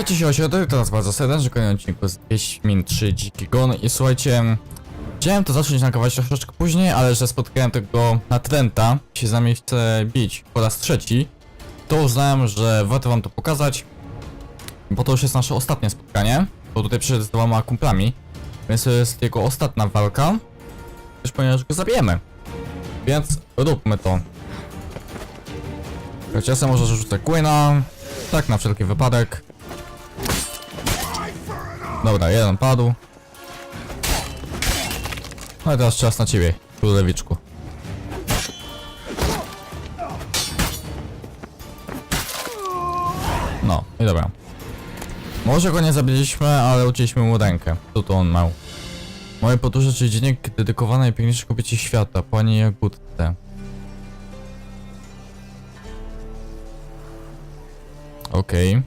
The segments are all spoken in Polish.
Witajcie się osiedli, teraz bardzo serdecznie w kolejnym odcinku z Wiedźmin 3 Dziki Gon. I słuchajcie, chciałem to zacząć nagrywać troszeczkę później, ale że spotkałem tego natręta, się z nami chce bić po raz trzeci, to uznałem, że warto wam to pokazać, bo to już jest nasze ostatnie spotkanie, bo tutaj przyszedł z dwoma kumplami, więc to jest jego ostatnia walka, też ponieważ go zabijemy, więc róbmy to. Ja sobie może rzucę Queena, tak na wszelki wypadek. Dobra, jeden padł. No i teraz czas na ciebie, królewiczku. No, i dobra. Może go nie zabiliśmy, ale ucięliśmy mu rękę. Co to on miał? Moje podróże, czyli dziennik dedykowany najpiękniejszej kobiecie świata, pani Butce. Okej.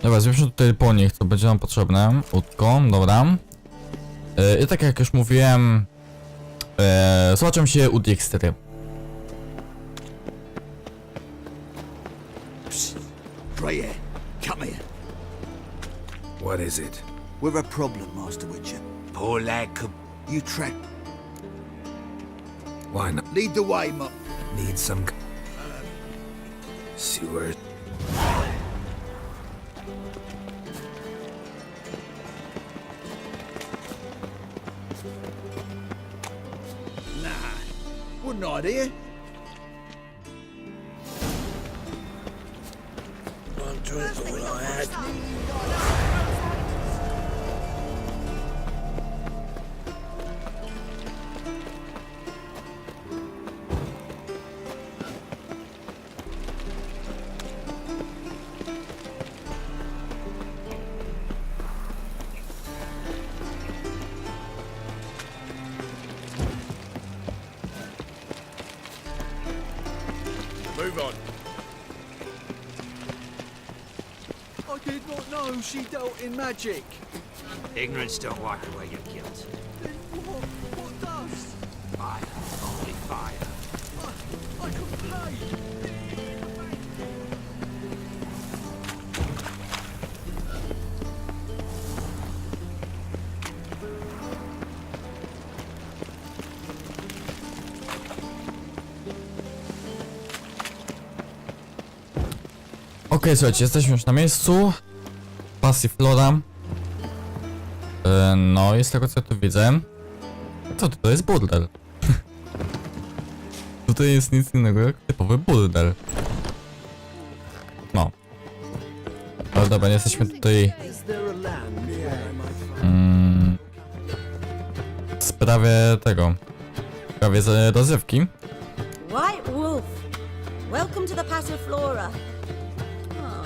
Dobra, zbierzmy tutaj po nich, co będzie nam potrzebne. Łódką, dobra. I tak jak już mówiłem, zobaczymy się u Dextery. Freya, come here. What is it? We're a problem, Master Witcher. Poor lad could... You track. Why not? Lead the way, Need some... sewer... Wouldn't I, dear? One drink all I had. Move on. I did not know she dealt in magic. Ignorance don't wipe away your guilt. Then what does? Fire, only fire. I can play. Okej, słuchajcie, jesteśmy już na miejscu. Passiflora. No i z tego co ja tu widzę, to jest burdel. Tutaj jest nic innego jak typowy burdel. No. Ale dobra, nie jesteśmy tutaj w sprawie tego. W sprawie rozrywki. White Wolf, welcome to the Passiflora. Oh,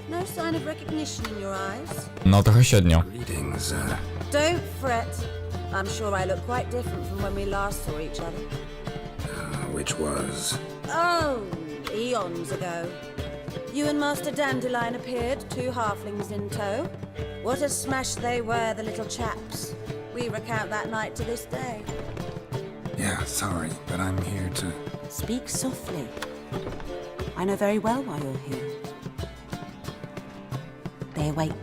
no sign of recognition in your eyes? No trochę średnio. Greetings, Don't fret. I'm sure I look quite different from when we last saw each other. which was... Oh, eons ago. You and Master Dandelion appeared, two halflings in tow. What a smash they were, the little chaps. We recount that night to this day. Yeah, sorry, but I'm here to... Speak softly. I know very well why you're here. There, wait.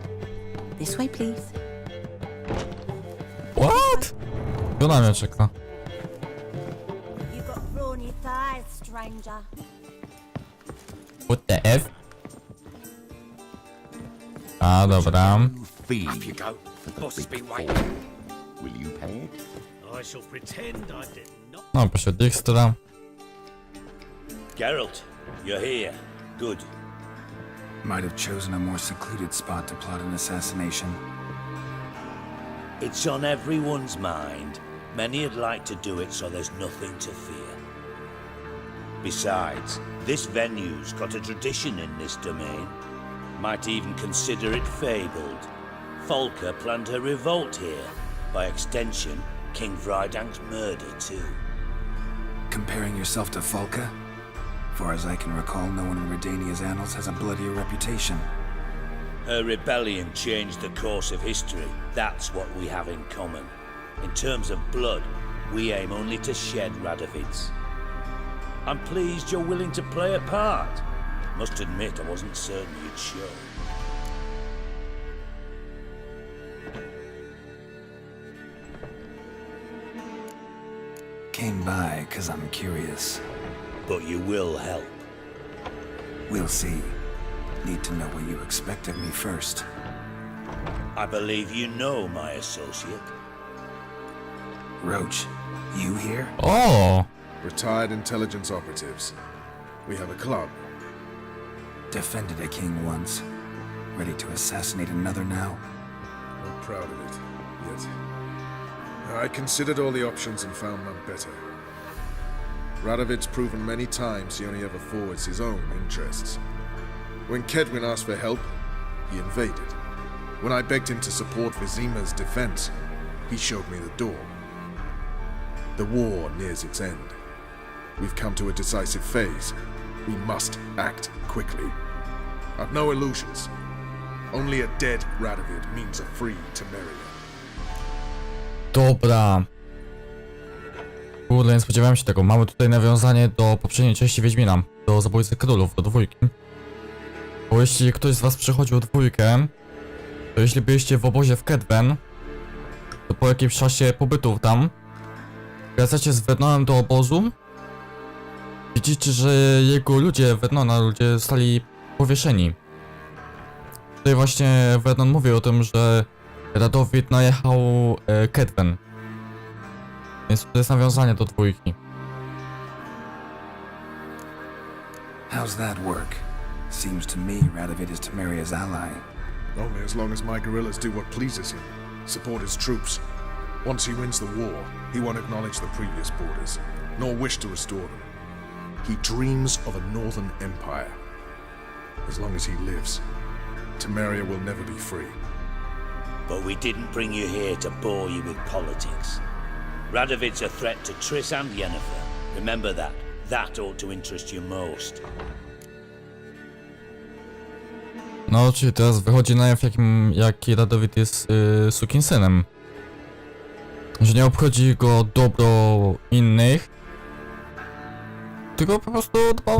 This way, please. What? Tu na mnie czeka. You've got brawny thighs, stranger. What the F? A, dobra. Up you go. Boss has been waiting. Will you pay it? I shall pretend I did not. No, proszę Dextera. Geralt, you're here. Good. Might have chosen a more secluded spot to plot an assassination. It's on everyone's mind. Many'd like to do it so there's nothing to fear. Besides, this venue's got a tradition in this domain. Might even consider it fabled. Folka planned her revolt here. By extension, King Vrydank's murder too. Comparing yourself to Folka? Far as I can recall, no one in Redania's annals has a bloodier reputation. Her rebellion changed the course of history. That's what we have in common. In terms of blood, we aim only to shed Radovid's. I'm pleased you're willing to play a part. Must admit, I wasn't certain you'd show. came by because I'm curious. But you will help. We'll see. Need to know what you expect of me first. I believe you know my associate. Roach, you here? O! Retired intelligence operatives. We have a club. Defended a king once. Ready to assassinate another now? Not proud of it, yet. I considered all the options and found none better. Radovid's proven many times he only ever forwards his own interests. When Kedwin asked for help, he invaded. When I begged him to support Vizima's defense, he showed me the door. The war nears its end. We've come to a decisive phase. We must act quickly. I've no illusions. Only a dead Radovid means a free Temeria. Dobra. Kurde, nie spodziewałem się tego. Mamy tutaj nawiązanie do poprzedniej części Wiedźmina. Do Zabójcy Królów, do 2. Bo jeśli ktoś z was przechodził 2, to jeśli byliście w obozie w Kedwen, to po jakimś czasie pobytu tam wracacie z Vernonem do obozu. Widzicie, że jego ludzie, ludzie zostali powieszeni. Tutaj właśnie Vernon mówił o tym, że Radowid najechał Kedwen. Więc to jest nawiązanie do 2. How's that work? Seems to me Radovid is Temeria's ally. Only as long as my guerrillas do what pleases him, support his troops. Once he wins the war, he won't acknowledge the previous borders, nor wish to restore them. He dreams of a northern empire. As long as he lives, Temeria will never be free. But we didn't bring you here to bore you with politics. Radovid's a threat to Triss and Yennefer. Remember that. That ought to interest you most. No, czyli teraz wychodzi na jaw, jaki Radowid jest sukinsynem. Że nie obchodzi go dobro innych, tylko po prostu dba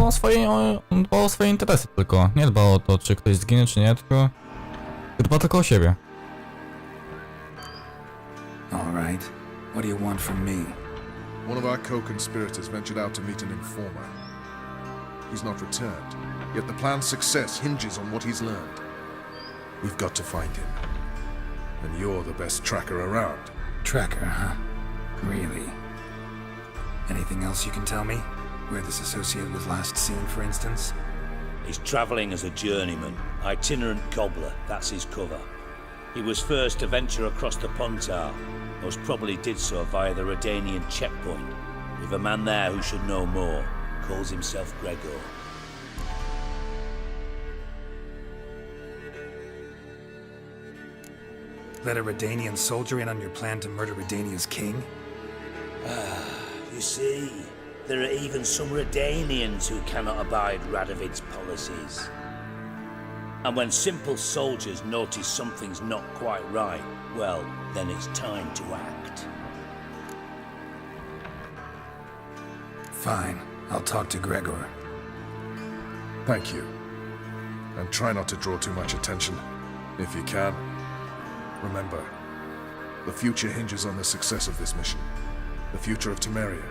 o swoje interesy tylko. Nie dba o to, czy ktoś zginie, czy nie, tylko dba tylko o siebie. All right. What do you want from me? One of our co-conspirators ventured out to meet an informer. He's not returned, yet the plan's success hinges on what he's learned. We've got to find him. And you're the best tracker around. Tracker, huh? Really? Anything else you can tell me? Where this associate was last seen, for instance? He's travelling as a journeyman, itinerant cobbler, that's his cover. He was first to venture across the Pontar, most probably did so via the Redanian checkpoint, with a man there who should know more, calls himself Gregor. Let a Redanian soldier in on your plan to murder Redania's king? You see, there are even some Redanians who cannot abide Radovid's policies. And when simple soldiers notice something's not quite right, well, then it's time to act. Fine. I'll talk to Gregor. Thank you. And try not to draw too much attention, if you can. Remember, the future hinges on the success of this mission. The future of Temeria.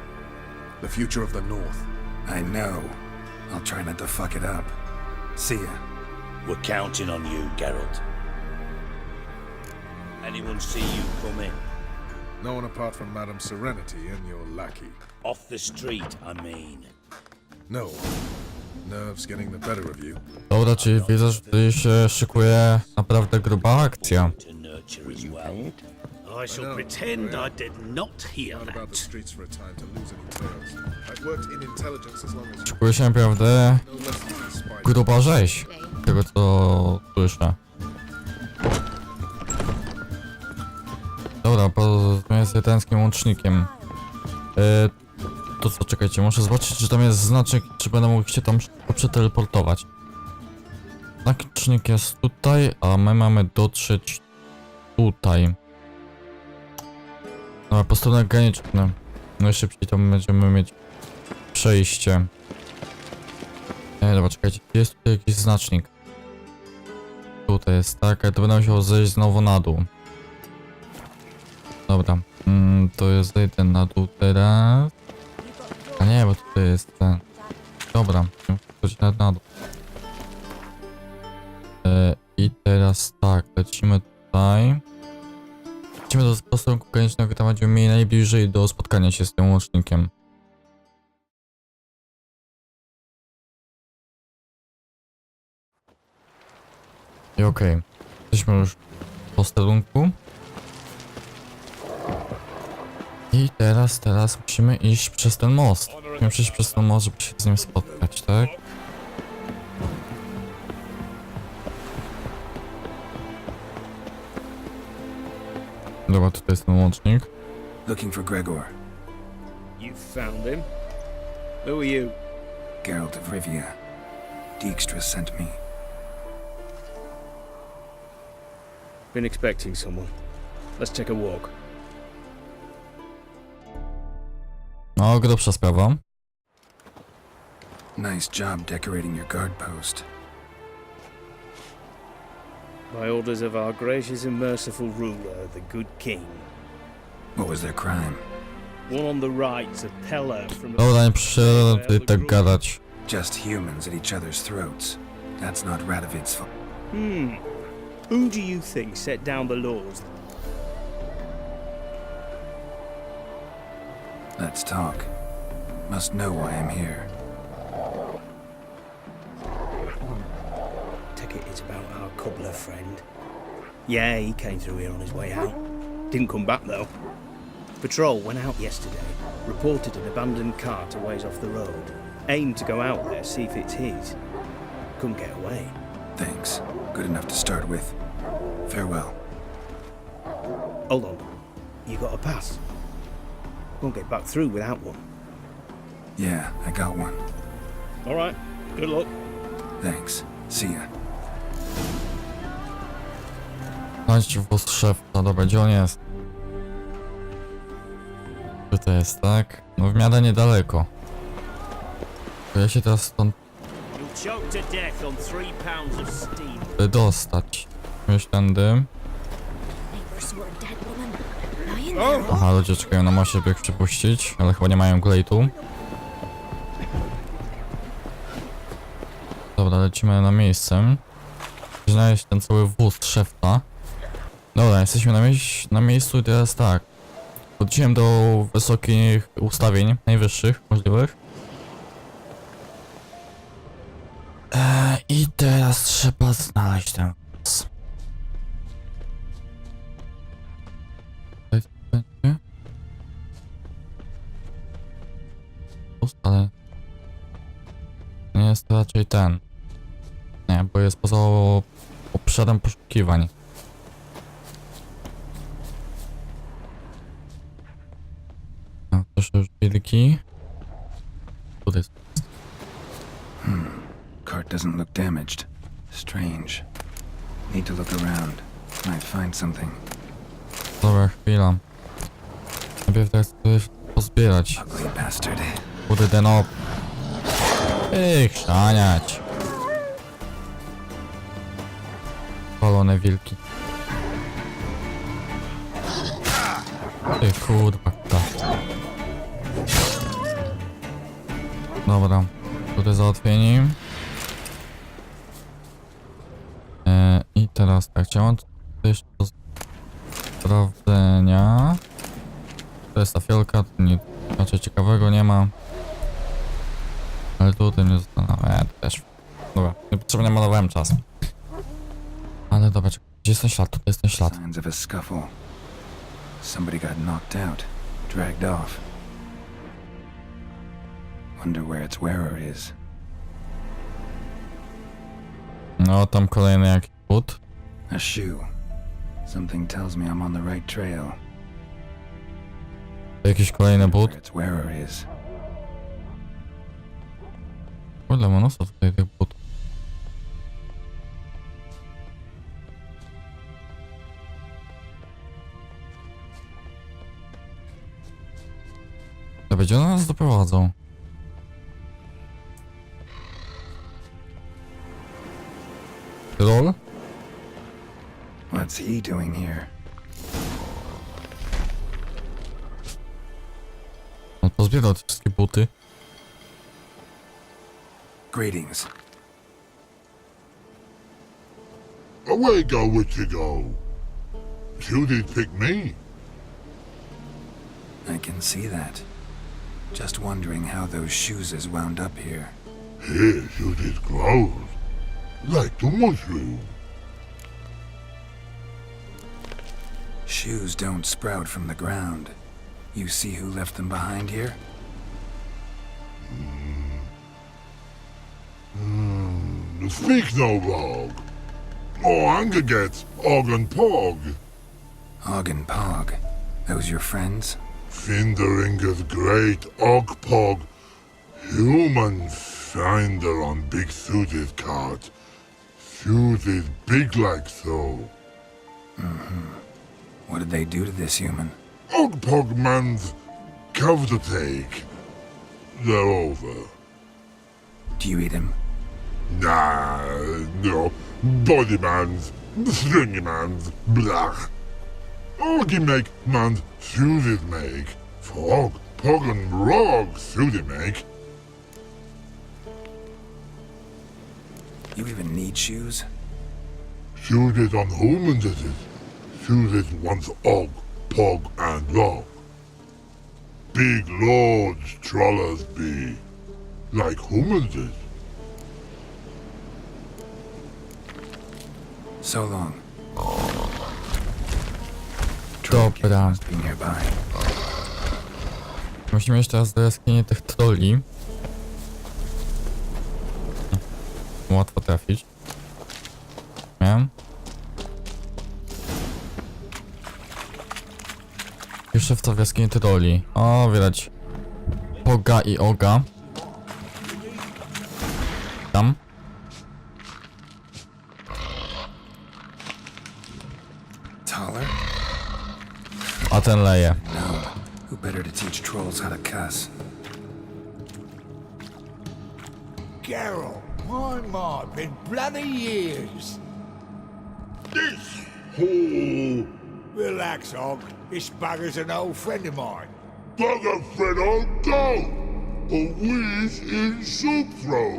The future of the North. I know. I'll try not to fuck it up. See ya. We're counting on you, Geralt. Anyone see you come in? No one apart from Madame Serenity and your lackey. Off the street, I mean. No one. Nerves getting the better of you. Dobra, czyli widzę, że tutaj się szykuje naprawdę gruba akcja. To nurture as well. I shall pretend I did not hear Not about the that. streets for a time to lose any tails. I've worked in intelligence as long as you. Szykuje się naprawdę No less than a spy. gruba rzeź, tego co słyszę. Dobra, porozmawiam z tęskim łącznikiem. To co, czekajcie, muszę zobaczyć, czy tam jest znaczek, czy będę mógł się tam szybko przeteleportować. Znacznik jest tutaj, a my mamy dotrzeć tutaj. No, posterunek graniczny. Najszybciej tam będziemy mieć przejście. Dobra, czekajcie, jest tutaj jakiś znacznik. Tutaj jest, tak, ale to będę musiał zejść znowu na dół. Dobra, to jest ten na dół teraz. A nie, bo tutaj jest ten. Dobra, chodź na dół. I teraz tak, lecimy tutaj. Lecimy do posterunku granicznego, tam będziemy mieli najbliżej do spotkania się z tym łącznikiem. I okej, jesteśmy już w posterunku. I teraz musimy iść przez ten most. Musimy przejść przez ten most, żeby się z nim spotkać, tak? Dobra, tutaj jest ten łącznik. Looking for Gregor. You found him? Who are you? Geralt of Rivia. Dijkstra sent me. Been expecting someone. Let's take a walk. No, grubsza sprawa. Nice job decorating your guard post. By orders of our gracious and merciful ruler, the good king. What was their crime? One on the right, a peller from Dobra, nie przyszedłem tutaj tak gadać. Just humans at each other's throats. That's not Radovid's fault. Who do you think set down the laws? Let's talk. Must know why I'm here. Take it it's about our cobbler friend. Yeah, he came through here on his way out. Didn't come back though. Patrol went out yesterday, reported an abandoned cart a ways off the road. Aimed to go out there, see if it's his. Couldn't get away. Thanks. Good enough to start with. Farewell. Hold on. You got a pass? Won't get back through without one. Yeah, I got one. All right. Good luck. Thanks. See ya. Znajdź wóz szefa, dobra, gdzie on jest? Tutaj jest, tak? No w miarę niedaleko. To ja się teraz stąd You'll choke to death on 3 pounds of steam. dostać. Już tędy. Neighbors were a dead woman. Lying there. Aha, ludzie czekają na moście, by ich przepuścić, ale chyba nie mają glejtu. Dobra, lecimy na miejsce. Znaleźć ten cały wóz szefa. Dobra, jesteśmy na miejscu i teraz tak. Podchodziłem do wysokich ustawień, najwyższych możliwych. I teraz trzeba znaleźć ten wóz. Tutaj coś będzie? Wóz, ale nie jest to raczej ten. Nie, bo jest poza obszarem poszukiwań. No, proszę już wilki. Tutaj jest. Cart doesn't look damaged. Strange. Need to look around. Might find something. Dobra, chwila. Najpierw teraz chcę pozbierać. Ugly bastard. Kurde, no. Chrzaniać. Palone wilki. Ty kurwa, dobra, tutaj załatwieni. I teraz tak, chciałem tutaj jeszcze do sprawdzenia. To jest ta fiolka, tu nic raczej ciekawego nie ma. Ale tutaj mnie zastanawiam, też. Dobra, niepotrzebnie malowałem czas. Ale dobra, czekaj, gdzie jest ten ślad? Tutaj jest ten ślad. Signs of a scuffle. Somebody got knocked out, dragged off. Wonder where its wearer is. No, tam kolejny jakiś but. A shoe. Something tells me I'm on the right trail. Jakiś kolejny but. Where its wearer is. Kurde, mnóstwo tutaj tych butów. To będzie nas doprowadzą. Lol? What's he doing here? Pozbierał te wszystkie buty. Greetings. Away go, witchy go. You did pick me. I can see that. Just wondering how those shoes is wound up here. Here you did grow. Like the mushroom. Shoes don't sprout from the ground. You see who left them behind here? Speak no wrong. Oh, anger gets Og and Pog. Og and Pog. Those your friends? Finderinger's great Og Pog. Human finder on big suited cart. Suited big like so. What did they do to this human? Og Pog man's cover to take. They're over. Do you eat him? Nah, no. Body man's, stringy man's, blach. Orgy make man's suited make. Frog, pog and rog suited make. You even need shoes? Suited on humans is it. Suited once og, pog and rog. Big lords trollers be. Like humans is. So long. Dobra. Must be nearby. Musimy iść teraz do jaskini tych trolli. Łatwo trafić. Nie? Jeszcze w co w jaskini trolli. O, widać. Poga i Oga. Tam. Taller? A ten leje. No. Who better to teach trolls how to cuss? Carol, my, been bloody years. This whole Relax, Og. This bugger's an old friend of mine. bugger friend on go. A wheeze in soup throw.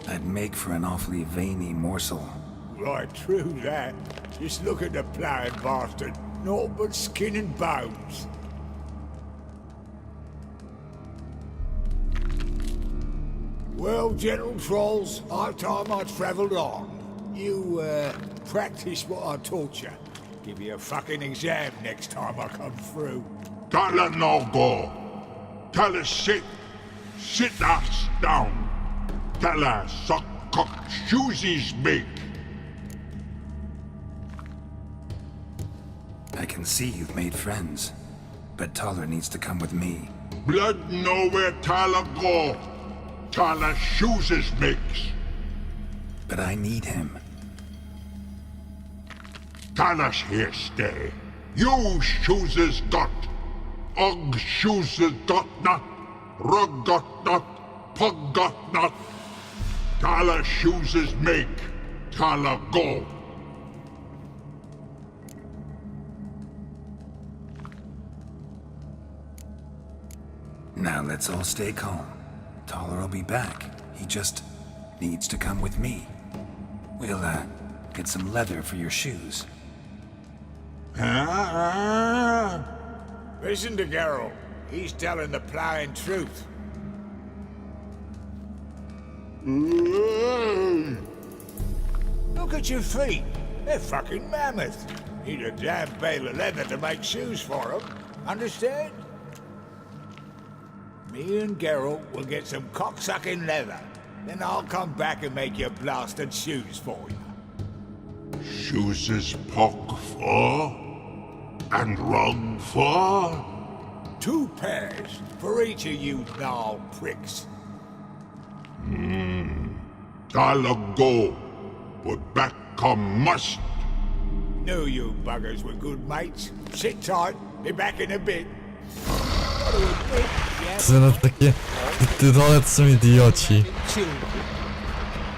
I'd make for an awfully veiny morsel. Right, true that. Just look at the ploughing bastard. Naught but skin and bones. Well, gentle trolls, high time I travelled on. You, practice what I taught you. Give you a fucking exam next time I come through. Tell her no go. Tell her sit. Sit ass down. Tell her suck cock shoesies big. I can see you've made friends. But Taller needs to come with me. Blood nowhere tell her go. Tell her shoesies mix. But I need him. Tell us here stay. You shoesies got. Og shoesies got not. Rug got not. Pug got not. Tell her shoesies make. Tell her go. Now let's all stay calm. Taller will be back. He just needs to come with me. We'll, get some leather for your shoes. Listen to Geralt. He's telling the ploughing truth. Look at your feet. They're fucking mammoth. Need a damn bale of leather to make shoes for them. Understand? Me and Geralt will get some cocksucking leather. Then I'll come back and make your blasted shoes for you. Shoesies pock for. And rug for. 2 pairs for each of you gnarled pricks. Tell her go. But back come must. Knew you buggers were good mates. Sit tight. Be back in a bit. To na takie... Trole to są idioci.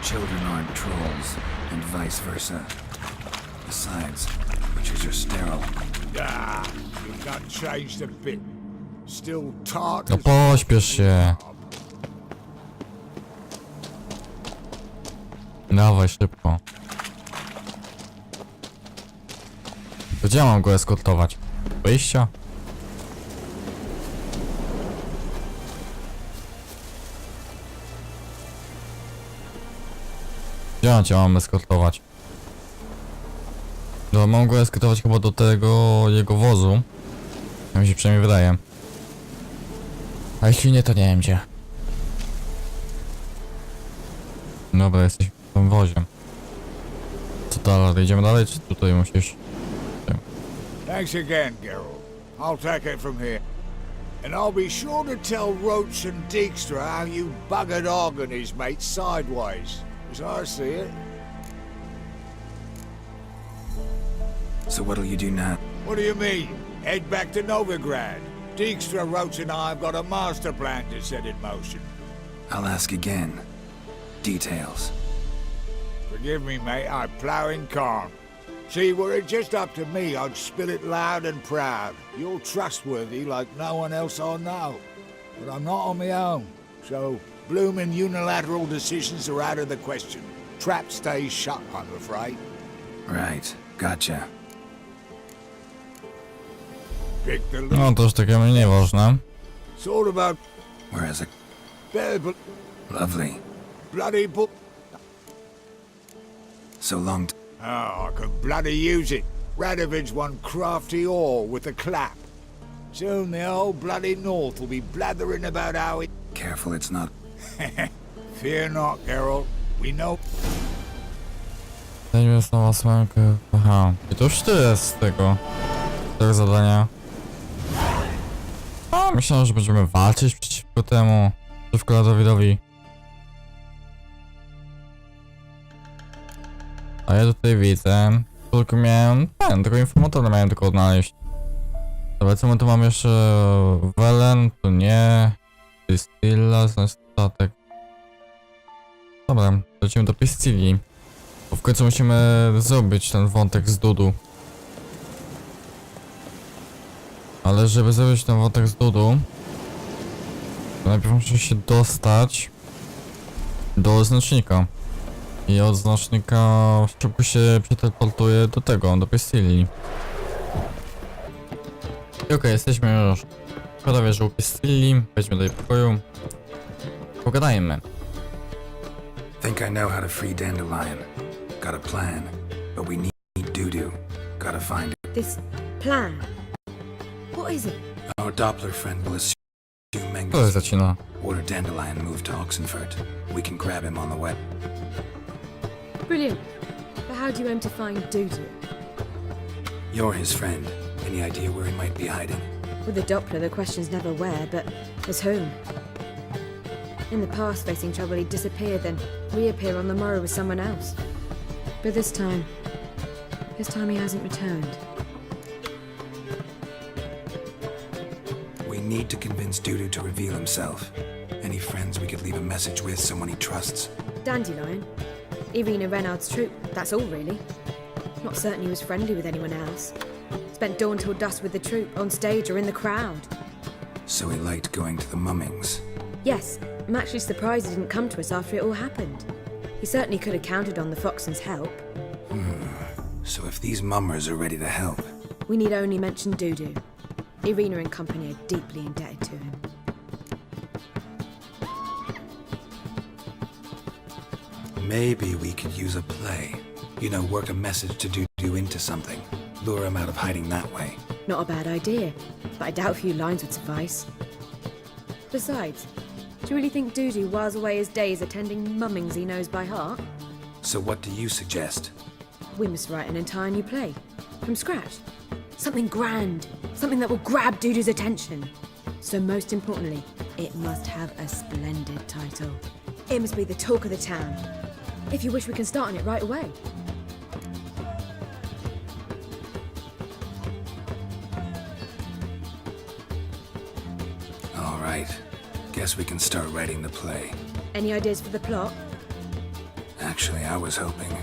Children aren't trolls, and vice versa. Besides, witches are sterile. Ah, you've not changed a bit. Still tart No as pośpiesz się. Dawaj szybko. To gdzie mam go eskortować? Wyjścia? Gdzie ja cię mam eskortować? No, mam go eskortować chyba do tego jego wozu. Tak mi się przynajmniej wydaje. A jeśli nie, to nie wiem gdzie. Dobra, jesteśmy w tym wozie. Co dalej? Idziemy dalej, czy tutaj musisz... Thanks again, Geralt. I'll take it from here. And I'll be sure to tell Roach and Dijkstra how you buggered Og and his mates sideways, as I see it. So what'll you do now? What do you mean? Head back to Novigrad. Dijkstra, Roach and I have got a master plan to set in motion. I'll ask again. Details. Forgive me, mate, I plough in calm. See, were it just up to me, I'd spill it loud and proud. You're trustworthy like no one else I know. But I'm not on my own, so bloomin' unilateral decisions are out of the question. Trap stays shut, I'm afraid. Right. Gotcha. Pick the No to już takie mniej ważne. sort about Whereas a... Lovely. bloody book. So long Oh, I could bloody use it. Radovid's one crafty ore with a clap. Soon the whole bloody north will be blathering about how it... Careful it's not... Fear not, Geralt. We know... Dajmy znowu słomkę. Aha. I to już tyle z tego zadania. A, myślałem, że będziemy walczyć przeciwko temu. Przeciwko Radowidowi. A ja tutaj widzę. Tylko miałem... tego informatora miałem tylko odnaleźć. Dobra, co my tu mamy jeszcze? Welen? To nie. Pistilla, znaczy statek. Dobra, lecimy do Pistilli. Bo w końcu musimy zrobić ten wątek z Dudu. Ale żeby zrobić ten wątek z Dudu, to najpierw muszę się dostać do znacznika. I od znacznika szybko się przeteleportuję do tego, do Pistilli. I okej, jesteśmy już prawie że u Pistilli. Wejdźmy do jej pokoju. Pogadajmy. Think I know how to free Dandelion. Got a plan, but we need Dudu. Gotta find it. This plan? What is it? Our Doppler friend will assume To jest Mengus. zaczyna. Order Dandelion moved to Oxenfurt. We can grab him on the web. Brilliant. But how do you aim to find Dudu? You're his friend. Any idea where he might be hiding? With the Doppler, the question's never where, but as whom. In the past, facing trouble, he'd disappear, then reappear on the morrow with someone else. But this time he hasn't returned. We need to convince Dudu to reveal himself. Any friends we could leave a message with, someone he trusts. Dandelion? Irina Renard's troop, that's all really. Not certain he was friendly with anyone else. Spent dawn till dusk with the troop, on stage or in the crowd. So he liked going to the mummings. Yes, I'm actually surprised he didn't come to us after it all happened. He certainly could have counted on the Foxen's help. So if these mummers are ready to help, We need only mention Dudu. Irina and company are deeply indebted to him. maybe we could use a play. You know, work a message to Dudu into something. Lure him out of hiding that way. Not a bad idea, but I doubt a few lines would suffice. Besides, do you really think Dudu whiles away his days attending mummings he knows by heart? So what do you suggest? We must write an entire new play. From scratch. Something grand. Something that will grab Dudu's attention. So most importantly, it must have a splendid title. It must be the talk of the town. If you wish, we can start on it right away. All right. Guess we can start writing the play. Any ideas for the plot? Actually, I was hoping...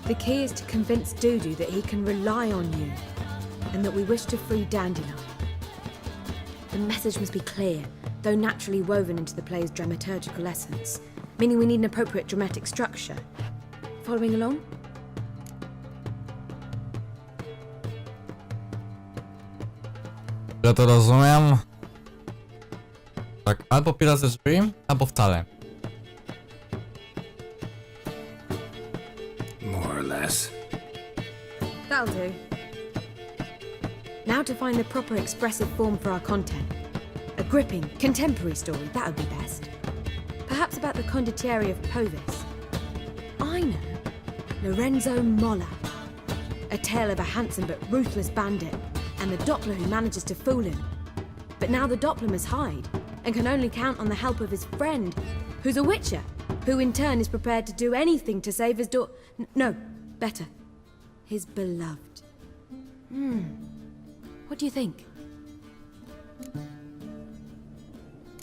The key is to convince Dudu that he can rely on you, and that we wish to free Dandelion. The message must be clear, though naturally woven into the play's dramaturgical essence, meaning we need an appropriate dramatic structure. Following along? Ja to rozumiem. Tak, albo pira ze drzwi, albo wcale. More or less. That'll do. Now to find the proper expressive form for our content. A gripping, contemporary story, that would be best. Perhaps about the condottieri of Povis. I know. Lorenzo Molla. A tale of a handsome but ruthless bandit, and the Doppler who manages to fool him. But now the Doppler must hide, and can only count on the help of his friend, who's a witcher, who in turn is prepared to do anything to save his no, better. His beloved. What do you think?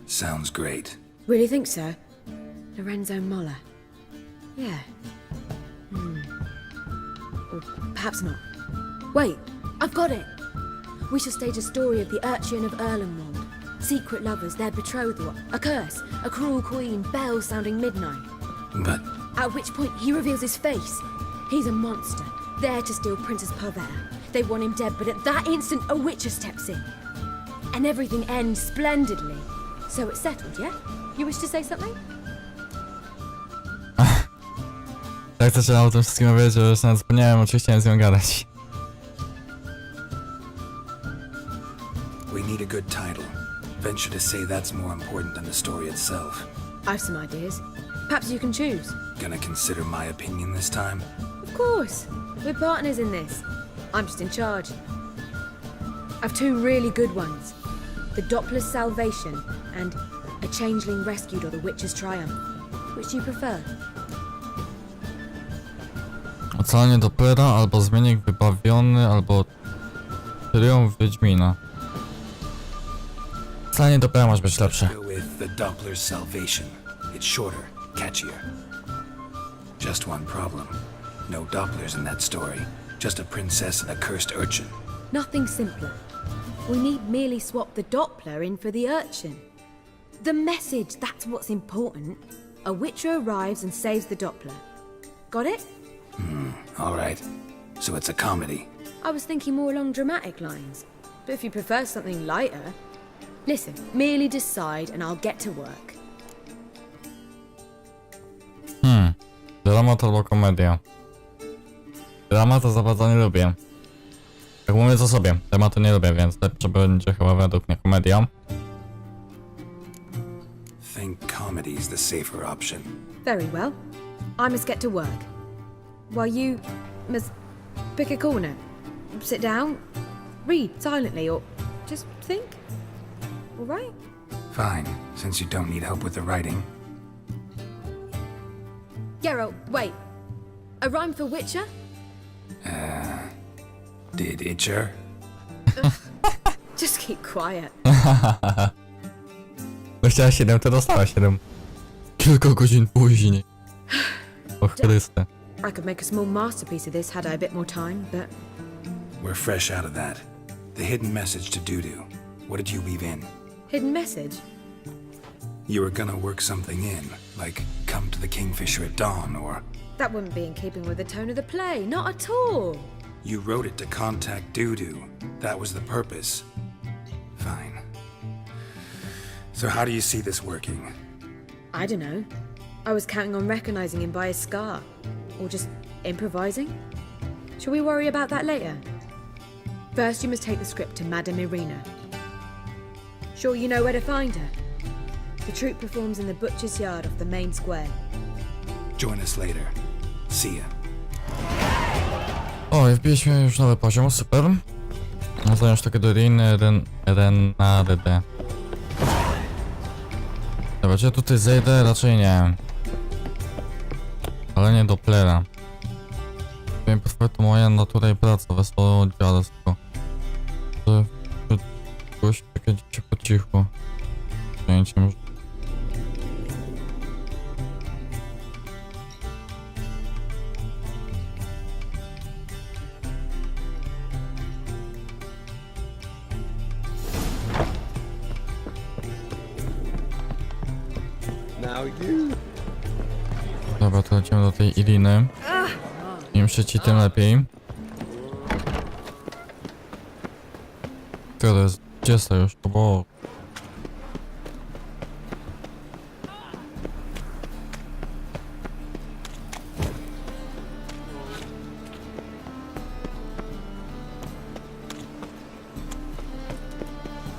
Sounds great. Really think so? Lorenzo Molla. Yeah. Or perhaps not. Wait, I've got it! We shall stage a story of the urchin of Erlenwald. Secret lovers, their betrothal, a curse, a cruel queen, bells sounding midnight. But At which point he reveals his face. He's a monster, there to steal Princess Pavetta. They want him dead, but at that instant a witcher steps in. And everything ends splendidly. So it's settled, yeah? You wish to say something? Jak zaczynam o tym wszystkim mówić, że już nawet zapomniałem, oczywiście chciałem z nią gadać. we need a good title. Venture to say that's more important than the story itself. I've some ideas. Perhaps you can choose. Gonna consider my opinion this time? Of course. We're partners in this. I'm just in charge. I've two really good ones. The Doppler's Salvation and A Changeling Rescued or The Witcher's Triumph. Which do you prefer? Ocalenie Dopplera, albo Zmiennik Wybawiony, albo Triumf Wiedźmina. Ocalenie Dopplera może być lepsze. Go with the Doppler's Salvation. It's shorter, catchier. Just one problem. No Dopplers in that story. Just a princess and a cursed urchin. Nothing simpler. We need merely swap the Doppler in for the urchin. The message, that's what's important. A witcher arrives and saves the Doppler. Got it? All right. So it's a comedy. I was thinking more along dramatic lines. But if you prefer something lighter... Listen, merely decide and I'll get to work. Dramat albo komedia. Dramata za bardzo nie lubię. Jak mówię o sobie, dramatu nie lubię, więc lepsze będzie chyba według mnie komedia. Think comedy's the safer option. Very well. I must get to work. While you must pick a corner. Sit down, read silently, or just think. All right? Fine, since you don't need help with the writing. Geralt, wait. A rhyme for Witcher? Did Itcher? Just keep quiet. No chciała 7, to dostała 7. Kilka godzin później. O Chryste. I could make a small masterpiece of this had I a bit more time, but... We're fresh out of that. The hidden message to Dudu. What did you weave in? Hidden message? You were gonna work something in, like come to the Kingfisher at dawn, or... That wouldn't be in keeping with the tone of the play, not at all. You wrote it to contact Dudu. That was the purpose. Fine. So how do you see this working? I don't know. I was counting on recognizing him by his scar. Or just improvising. Shall we worry about that later? First, you must take the script to Madame Irina. Sure you know where to find her? The troupe performs in the butcher's yard off the main square. Join us later. See ya. O, wbiliśmy już nowy poziom, super. Nazwają sztukę do Renarde. Dobra, czy ja tutaj zejdę? Raczej nie. Ale nie Dopplera. Wiem, to moja natura i praca, wesoło dziadostwo. Gość się po cichu. Przejęciem. Dobra, to lecimy do tej Iriny. Im szybciej, tym lepiej. To jest 20 już, bo...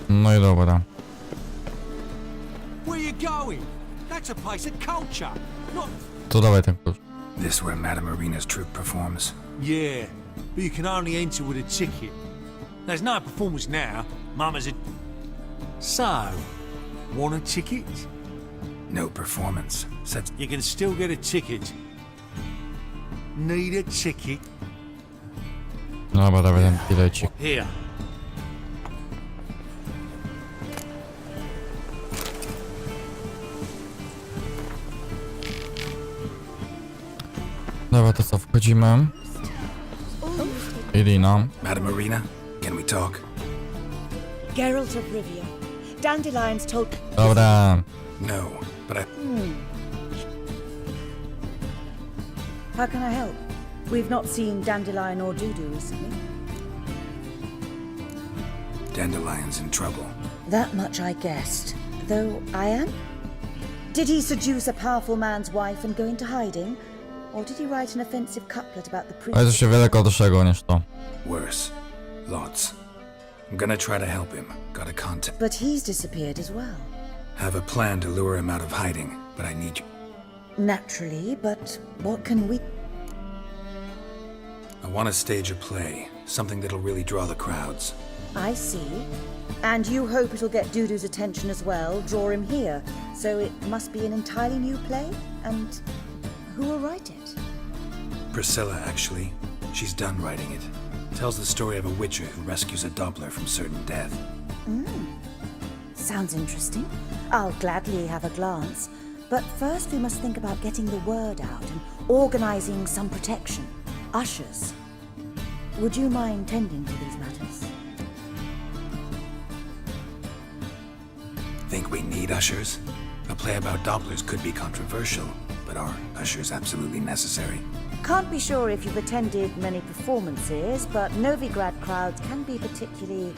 No i dobra. Where you going? That's a place of culture, not... To dawaj ten klucz. This where Madame Marina's troupe performs? Yeah, but you can only enter with a ticket. There's no performance now. Mama's a... So, want a ticket? No performance. Said You can still get a ticket. Need a ticket? Dobra, dawaj ten bilecik. Here. Dobra, to co, wchodzimy. Irina. Madame Marina, can we talk? Geralt of Rivia. Dandelions told... Dobra. No, but I... How can I help? We've not seen Dandelion or Dudu recently. Dandelion's in trouble. That much I guessed. Though I am? Did he seduce a powerful man's wife and go into hiding? Or did he write an offensive couplet about the Ale to priest? się wiele gorszego niż to. Worse. Lots. I'm gonna try to help him. Got a contact. But he's disappeared as well. Have a plan to lure him out of hiding, but I need you. Naturally, but what can we... I want to stage a play. Something that'll really draw the crowds. I see. And you hope it'll get Dudu's attention as well, draw him here. So it must be an entirely new play? And who will write it? Priscilla, actually. She's done writing it. Tells the story of a witcher who rescues a Doppler from certain death. Sounds interesting. I'll gladly have a glance. But first we must think about getting the word out and organizing some protection. Ushers. Would you mind tending to these matters? Think we need ushers? A play about Dopplers could be controversial, but are ushers absolutely necessary? Can't be sure if you've attended many performances, but Novigrad crowds can be particularly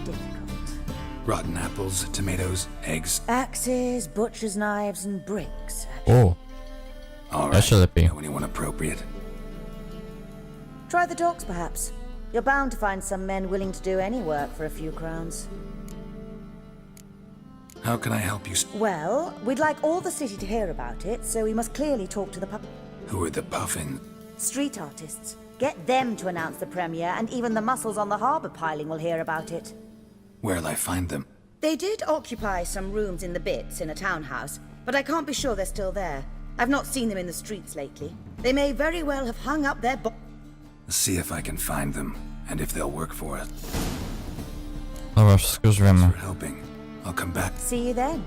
difficult. Rotten apples, tomatoes, eggs. Axes, butcher's knives, and bricks. O, All jeszcze right. lepiej. Know anyone appropriate? Try the dogs, perhaps. You're bound to find some men willing to do any work for a few crowns. How can I help you? Well, we'd like all the city to hear about it, so we must clearly talk to the Who are the puffins? street artists. Get them to announce the premiere, and even the muscles on the harbour piling will hear about it. Where'll I find them? They did occupy some rooms in the Bits in a townhouse, but I can't be sure they're still there. I've not seen them in the streets lately. They may very well have hung up their See if I can find them, and if they'll work for us. Dobra, wszystko już wiemy. For helping. I'll come back. See you then.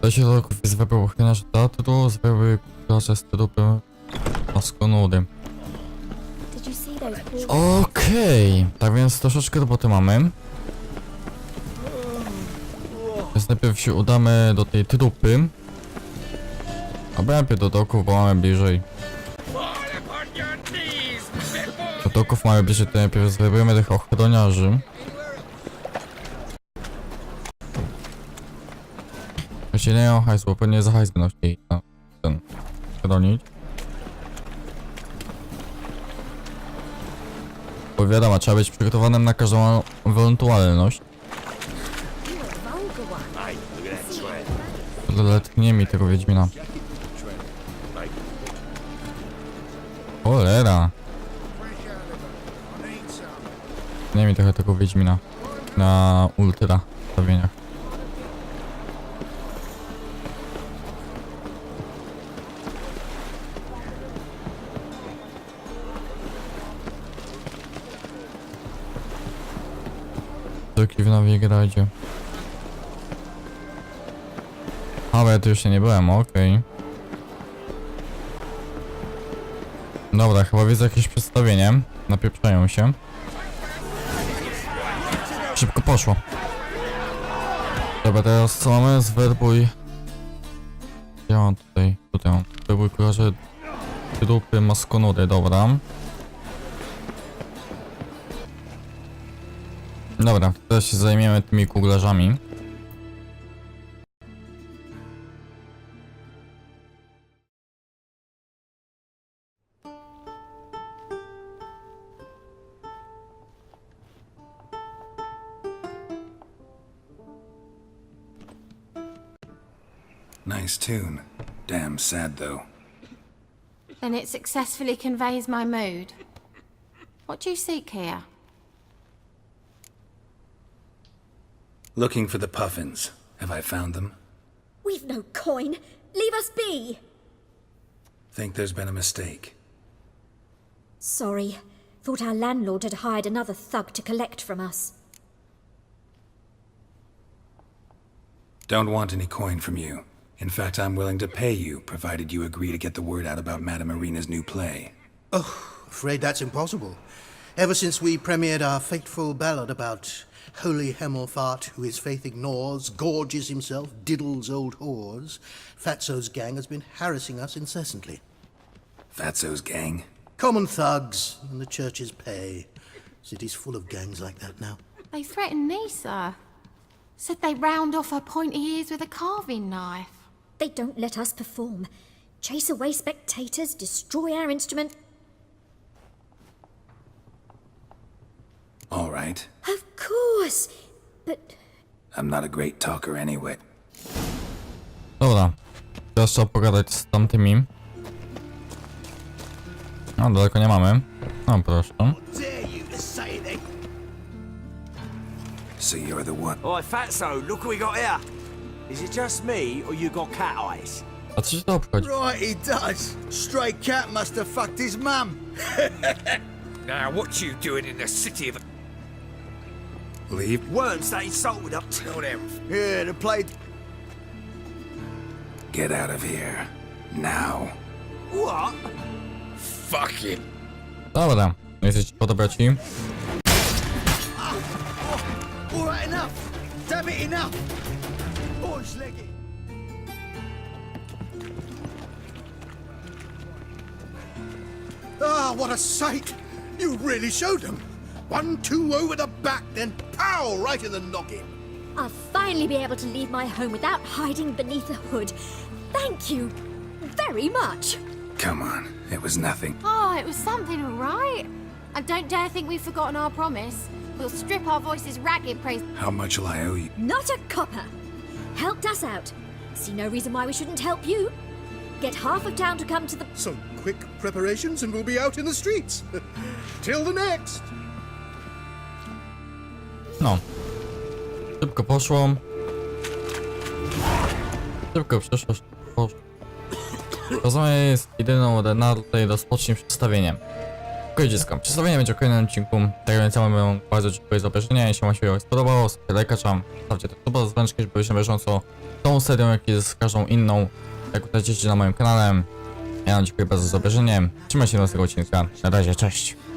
To się do z wybuchniarz teatru, z wybuchniarza z trupy maskonudy. Did you see those poor... Okej, tak więc troszeczkę roboty mamy. Więc najpierw się udamy do tej trupy. A najpierw do doków, bo mamy bliżej. Do doków mamy bliżej, to najpierw zrobimy tych ochroniarzy. Jeśli nie o hajs, bo pewnie za hajs będą chcieli ten chronić. Bo wiadomo, trzeba być przygotowanym na każdą ewentualność. Doletnie mi tego Wiedźmina. Cholera. Nie mi trochę tego Wiedźmina. Na ultra stawieniach. Dziki w Nowigradzie. Ale ja tu jeszcze nie byłem, okej. Dobra, chyba widzę jakieś przedstawienie. Napieprzają się. Szybko poszło. Dobra, teraz co mamy? Zwerbuj Ja mam tutaj mam były kuraże grupy maskonury, dobra. Dobra, teraz się zajmiemy tymi kuglarzami. Nice tune. Damn sad, though. Then it successfully conveys my mood. What do you seek here? Looking for the puffins. Have I found them? We've no coin. Leave us be. Think there's been a mistake. Sorry. Thought our landlord had hired another thug to collect from us. Don't want any coin from you. In fact, I'm willing to pay you, provided you agree to get the word out about Madame Irina's new play. Oh, afraid that's impossible. Ever since we premiered our fateful ballad about holy Hemelfart, who his faith ignores, gorges himself, diddles old whores, Fatso's gang has been harassing us incessantly. Fatso's gang? Common thugs in the church's pay. City's full of gangs like that now. They threatened me, sir. Said they'd round off her pointy ears with a carving knife. They don't let us perform. Chase away spectators, destroy our instrument. All right. Of course, but... I'm not a great talker anyway. Dobra, teraz trzeba pogadać z tamtymi. No, daleko nie mamy. No, proszę. So you're the one. Oi, Fatso, look what we got here. Is it just me, or you got cat eyes? A co się to obchodzi? Right, he does. Stray cat must have fucked his mum. Now, what you doing in the city of... Leave? Worms that insulted up till them. Yeah, the play... Get out of here. Now. What? Fucking. Dobra, jesteście podobraci. All right, enough. Damn it, enough. Boys, leggy. Ah, what a sight! You really showed them. 1-2 over the back, then pow, right in the noggin. I'll finally be able to leave my home without hiding beneath a hood. Thank you very much. Come on, it was nothing. Oh, it was something, all right. And don't dare think we've forgotten our promise. We'll strip our voices ragged, praise... How much will I owe you? Not a copper. Helped us out. See no reason why we shouldn't help you. Get half of town to come to the... Some quick preparations and we'll be out in the streets. Till the next. No. Szybko poszło. Szybko przeszło. Rozumiem, jest jedyną na tutaj rozpocznij przedstawieniem. Dziękuję dziecko. Przedstawienie będzie o kolejnym odcinku. Tak więc ja wam bardzo dziękuję za obejrzenie. Jeśli wam się spodobało, lajka, stawcie to suba z dzwoneczkiem, żeby być na bieżąco tą serią, jak i z każdą inną, jak utracicie na moim kanale. Ja wam dziękuję bardzo za obejrzenie. Trzymajcie się do następnego odcinka. Na razie, cześć.